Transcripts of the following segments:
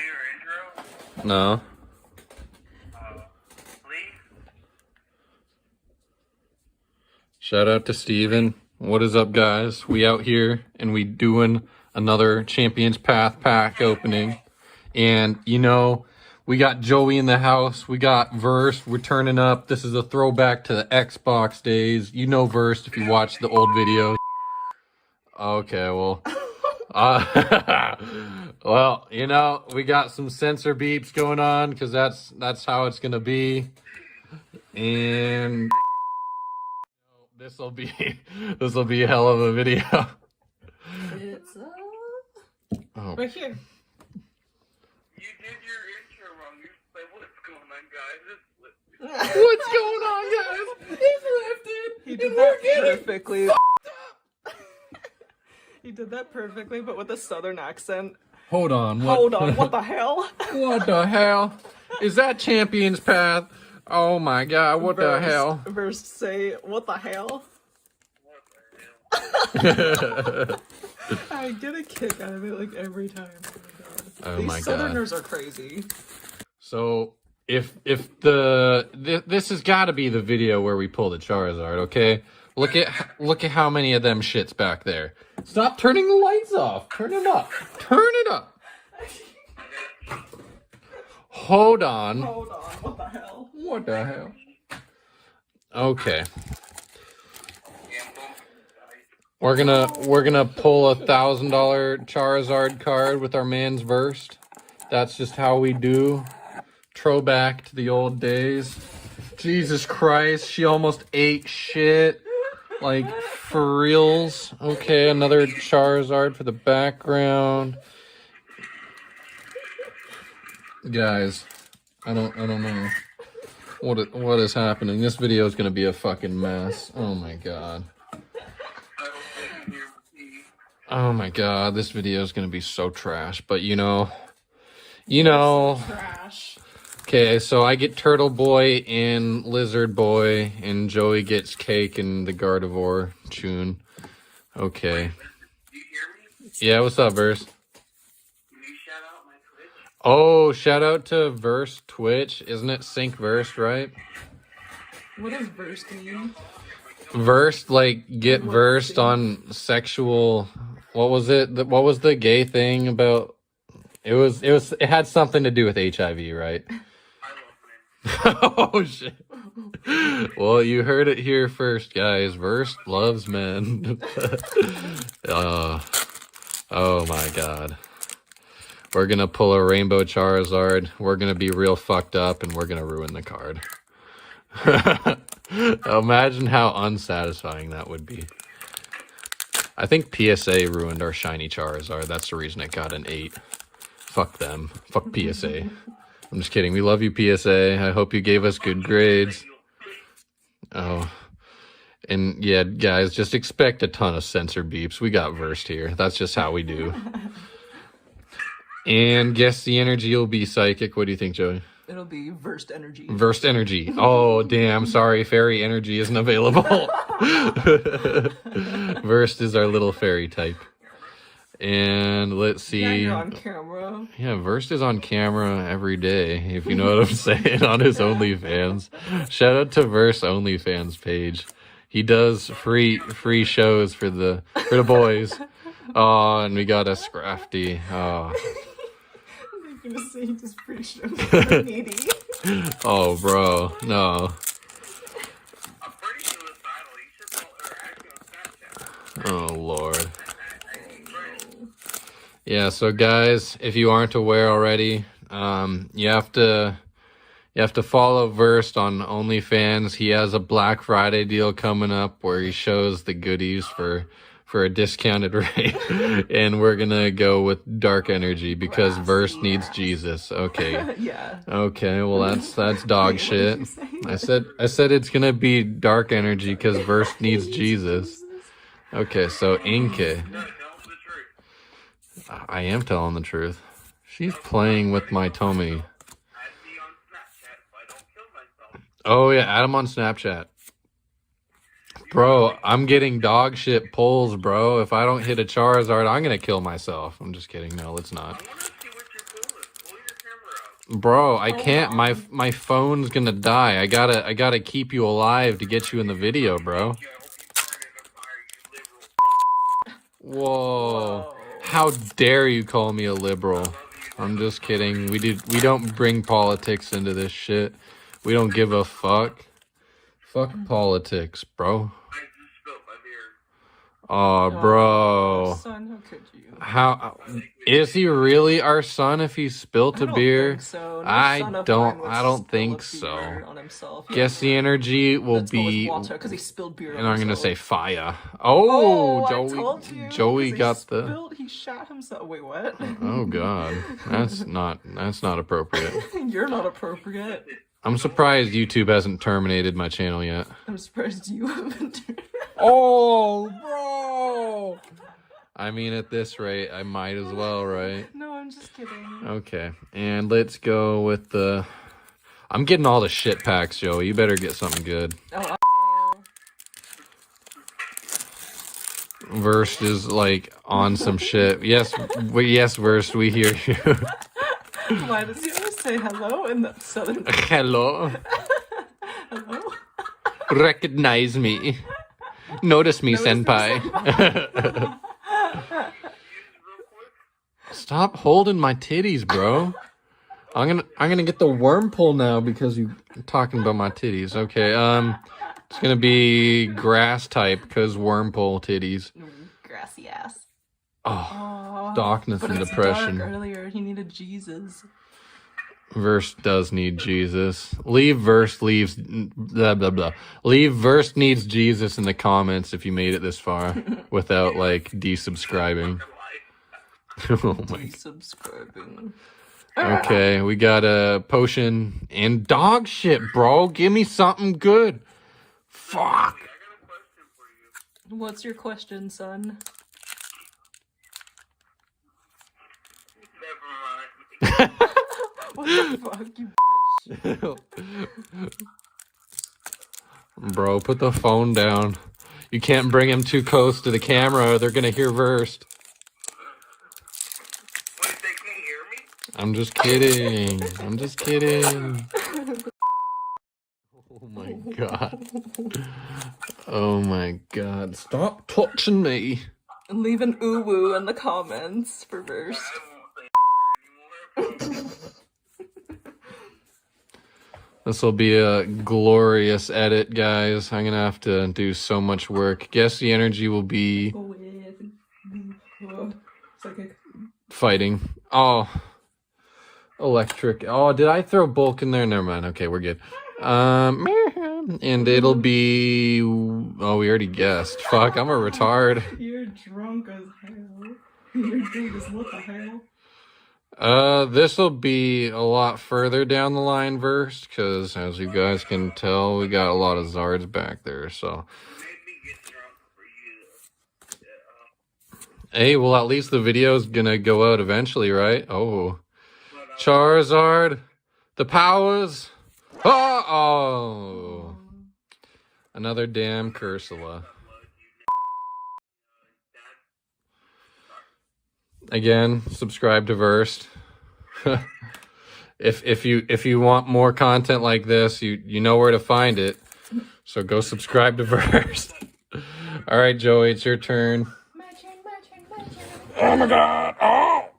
your intro? No. Please? Shout out to Steven. What is up, guys? We out here and we doing another Champions Path pack opening. And, you know, we got Joey in the house. We got Verse. We're turning up. This is a throwback to the Xbox days. You know Verse if you watch the old videos. Okay, well. Well, you know, we got some sensor beeps going on because that's how it's going to be. And this will be a hell of a video. It's Oh. right here. You did your intro wrong. You say, what's going on, guys? What's going on, guys? He's lifted. He did that perfectly. He did that perfectly, but with a southern accent. Hold on. Hold on, what the hell? What the hell? Is that Champions Path? Oh my god, what the hell? Verse say, what the hell? I get a kick out of it like every time. Oh These my god. Southerners are crazy. So if this has got to be the video where we pull the Charizard, okay? Look at how many of them shits back there. Stop turning the lights off. Turn it up. Turn it up. Hold on. Hold on, what the hell? What the hell? Okay. We're gonna pull $1,000 Charizard card with our man's Versed. That's just how we do. Throwback to the old days. Jesus Christ, she almost ate shit. Like, for reals. Okay, another Charizard for the background. Guys, I don't know what is happening. This video is gonna be a fucking mess. Oh my god. Oh my god, this video is gonna be so trash. But you know. Trash. Okay, so I get Turtle Boy and Lizard Boy, and Joey gets Cake and the Gardevoir Chun. Okay. Do you hear me? Yeah, what's up, Verse? Can you shout out my Twitch? Oh, shout out to Verse Twitch. Isn't it Sync Verse, right? What does verse mean? Versed, like, get versed on sexual... What was it? What was the gay thing about... It had something to do with HIV, right? Oh shit. Well, you heard it here first, guys. Versed loves men. Oh my god. We're gonna pull a Rainbow Charizard. We're gonna be real fucked up and we're gonna ruin the card. Imagine how unsatisfying that would be. I think PSA ruined our shiny Charizard. That's the reason it got an 8. Fuck them. Fuck PSA. I'm just kidding. We love you, PSA. I hope you gave us good grades. Oh. And yeah, guys, just expect a ton of sensor beeps. We got Versed here. That's just how we do. And guess the energy will be psychic. What do you think, Joey? It'll be versed energy. Versed energy. Oh, damn. Sorry, fairy energy isn't available. Versed is our little fairy type. And let's see. Yeah, you're on camera. Yeah, Versed is on camera every day, if you know what I'm saying, on his OnlyFans. Shout out to Verse OnlyFans page. He does free shows for the boys. Oh, and we got a Scrafty. Oh. I'm gonna say just free shows for needy. Oh, bro, no. I'm pretty suicidal. You should follow her acting on Snapchat. Oh, Lord. Yeah, so guys, if you aren't aware already, you have to follow Versed on OnlyFans. He has a Black Friday deal coming up where he shows the goodies for a discounted rate. And we're gonna go with Dark Energy because Versed needs Jesus. Okay. Yeah. Okay, well that's dog shit. I said it's gonna be Dark Energy because Versed needs Jesus. Okay, so Inke. I am telling the truth. She's playing with my Tommy. Add me on Snapchat so I don't kill myself. Oh yeah, add him on Snapchat. Bro, I'm getting dog shit pulls, bro. If I don't hit a Charizard, I'm gonna kill myself. I'm just kidding. No, let's not. I want to see what you're pulling. Pull Bro, I can't. My phone's gonna die. I gotta keep you alive to get you in the video, bro. Whoa. How dare you call me a liberal? I'm just kidding. We don't bring politics into this shit. We don't give a fuck. Fuck politics, bro. Oh, bro. Son, how could you? How is he really our son if he spilt a beer? Think so. No I son of don't mine would I don't spill think a so. beer on himself. Guess the energy will Let's go with be water, 'cause he spilled beer on and I'm gonna himself. say fire. Oh, I told you, Joey 'cause got he shot himself. Wait, what? Oh god. That's not appropriate. You're not appropriate. I'm surprised YouTube hasn't terminated my channel yet. I'm surprised you haven't. Oh, bro. I mean, at this rate, I might as well, right? No, I'm just kidding. Okay, and let's go with the... I'm getting all the shit packs, Joey. You better get something good. Oh, Versed is, like, on some shit. Yes, Versed, we hear you. why does he always say hello in that southern... Hello. Hello? Recognize me. Notice me, senpai. Stop holding my titties, bro. I'm gonna get the worm pull now because you're talking about my titties. Okay, it's gonna be grass type because worm pull titties. Grassy ass. Oh, darkness but and it's depression. Dark earlier, he needed Jesus. Verse does need Jesus. Leave verse leaves blah blah blah. Leave verse needs Jesus in the comments if you made it this far without like desubscribing. Oh my. Desubscribing. Okay, we got a potion and dog shit, bro. Give me something good. Fuck. What's your question, son? What the fuck, you bitch? Bro, put the phone down. You can't bring him too close to the camera. They're gonna hear Versed. Wait, they can't hear me? I'm just kidding. I'm just kidding. Oh my god. Oh my god. Stop touching me. Leave an ooh-woo in the comments for Verse. I won't say anymore. This will be a glorious edit, guys. I'm gonna have to do so much work. Guess the energy will be Psychic. fighting. Oh. Electric. Oh, did I throw bulk in there? Never mind. Okay, we're good. And it'll be... Oh, we already guessed. Fuck, I'm a retard. You're drunk as hell. You're drunk as what the hell? This'll be a lot further down the line verse, because as you guys can tell, we got a lot of Zards back there, so... Hey, well, at least the video's gonna go out eventually, right? Oh. Charizard. The powers. Oh. Another damn Cursula. Again, subscribe to Versed. if you want more content like this, you know where to find it. So go subscribe to Versed. All right, Joey, it's your turn. Oh my god. Oh.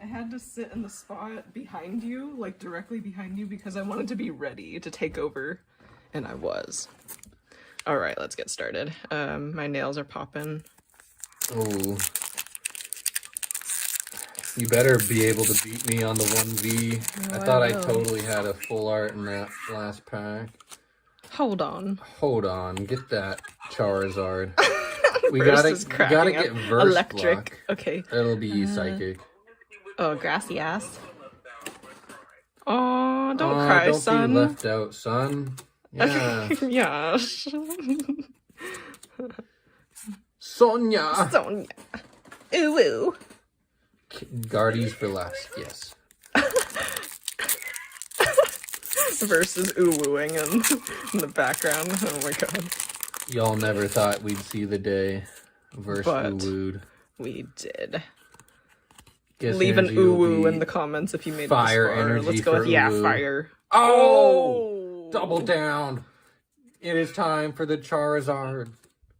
I had to sit in the spot behind you, like directly behind you, because I wanted to be ready to take over, and I was. All right, let's get started. My nails are popping. Oh. You better be able to beat me on the 1v. No, I thought I will. totally had a full art in that last pack. Hold on. Hold on, get that Charizard. we Verse gotta is cracking gotta up. get Verse Electric. luck. Okay. It'll be psychic. Oh, grassy ass. Oh, don't Aw, cry, don't son. be left out, son. Yeah. Okay. Yeah. Sonia. Sonia. Ooh ooh. Guardies for last. Yes. Versus ooh wooing in the background. Oh my god. Y'all never thought we'd see the day. Verse But- wooed. We did. Guess Leave an energy will ooh be in the comments if you made fire it this far. energy Let's go for with yeah, ooh. fire. Oh! Double down. It is time for the Charizard.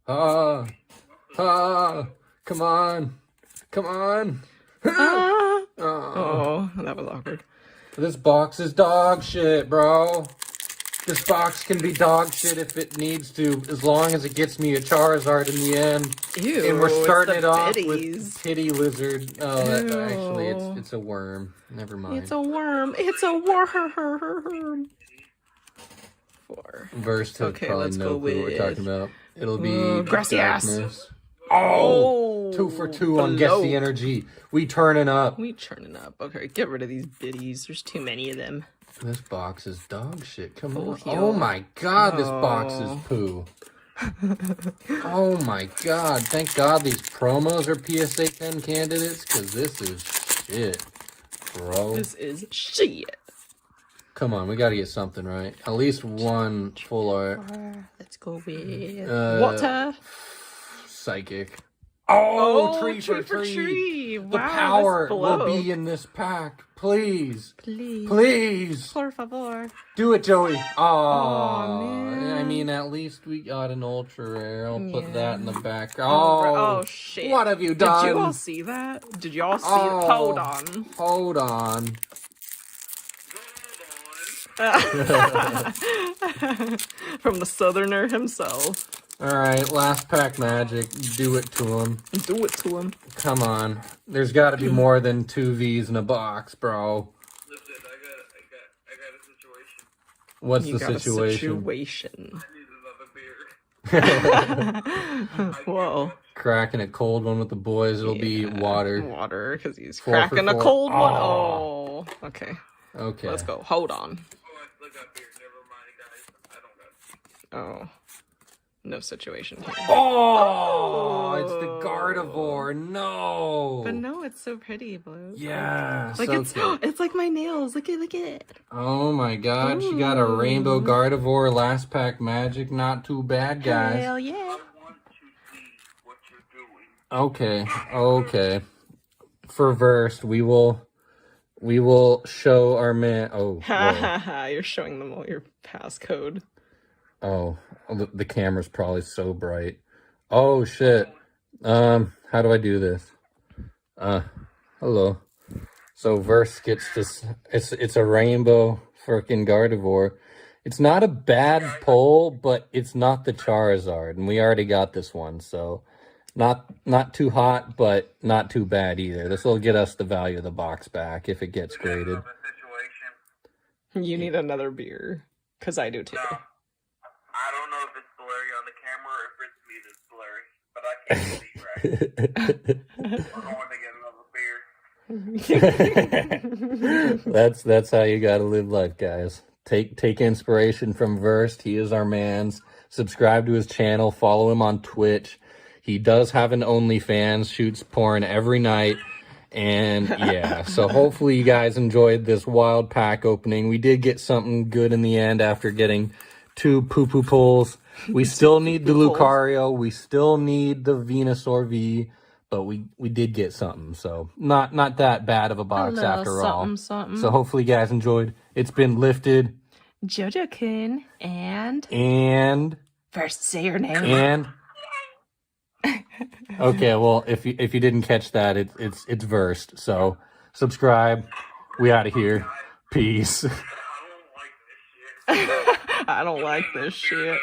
Ah. Ah. Come on. Come on. Oh, that was awkward. This box is dog shit, bro. This box can be dog shit if it needs to, as long as it gets me a Charizard in the end. Ew, And we're starting it's it the off bitties. with Pity Lizard. Oh, that, Ew. actually, it's a worm. Never mind. It's a worm. It's a worm. 4. Versed has Okay, probably let's no go clue what we're with- talking about. It'll be grassy ass. darkness. Oh! 2 for 2 on Guess the blow. Energy. We turning up. We churning up. Okay, get rid of these biddies. There's too many of them. This box is dog shit. Come Oh, on. yeah. Oh my god, this box is poo. Oh my god. Thank god these promos are PSA 10 candidates, because this is shit, bro. This is shit. Come on, we gotta get something right. At least one full art. Let's go with Water. Psychic. Oh, tree for tree. tree. Wow, The power this will blow. be in this pack. Please. Please. Please. Por favor. Do it, Joey. Aw, man. I mean, at least we got an ultra rare. I'll put Yeah. that in the back. Oh, shit. What have you done? Did you all see that? Did you all see Oh. it? Hold on. Hold on. From the southerner himself. All right, last pack magic. Do it to him. Do it to him. Come on. There's got to be more than 2 V's in a box, bro. Listen, I got a situation. What's You the got a situation? situation. I need another beer. Whoa. Cracking a cold one with the boys. It'll be water. Water, because he's 4 for cracking a 4. cold one. Oh. Oh. Okay. Okay. Let's go. Hold on. Oh, I still got beer. Never mind, guys. I don't got Oh. No situation here. Oh, it's the Gardevoir. No. But no, it's so pretty, Blue. Yeah. Like so it's cute. it's like my nails. Look at it. Oh my god, she got a rainbow Gardevoir last pack magic. Not too bad, guys. Hell yeah. I want to see what you're doing. Okay. For Versed, we will show our man. Oh, Ha whoa. ha ha! You're showing them all your passcode. Oh, the camera's probably so bright. Oh shit. How do I do this? Hello. So Verse gets this. It's a rainbow freaking Gardevoir. It's not a bad pull, but it's not the Charizard, and we already got this one, so not too hot, but not too bad either. This will get us the value of the box back if it gets graded. Another situation. You need another beer, cause I do too. I don't know if it's blurry on the camera or if it's me that's blurry, but I can't see right. I'm going to get another beer. That's how you gotta live life, guys. Take inspiration from Versed. He is our man's. Subscribe to his channel. Follow him on Twitch. He does have an OnlyFans. Shoots porn every night. And yeah, so hopefully you guys enjoyed this wild pack opening. We did get something good in the end after getting 2 poo-poo pulls. We still need the Lucario. We still need the Venusaur V. But we did get something, so not that bad of a box after all. Something. So hopefully you guys enjoyed. It's been lifted Jojo-kun and first say your name. and okay. Well, if you didn't catch that, it's Versed. So subscribe. We out of here. Peace. I don't like this shit. I don't like this shit. Let's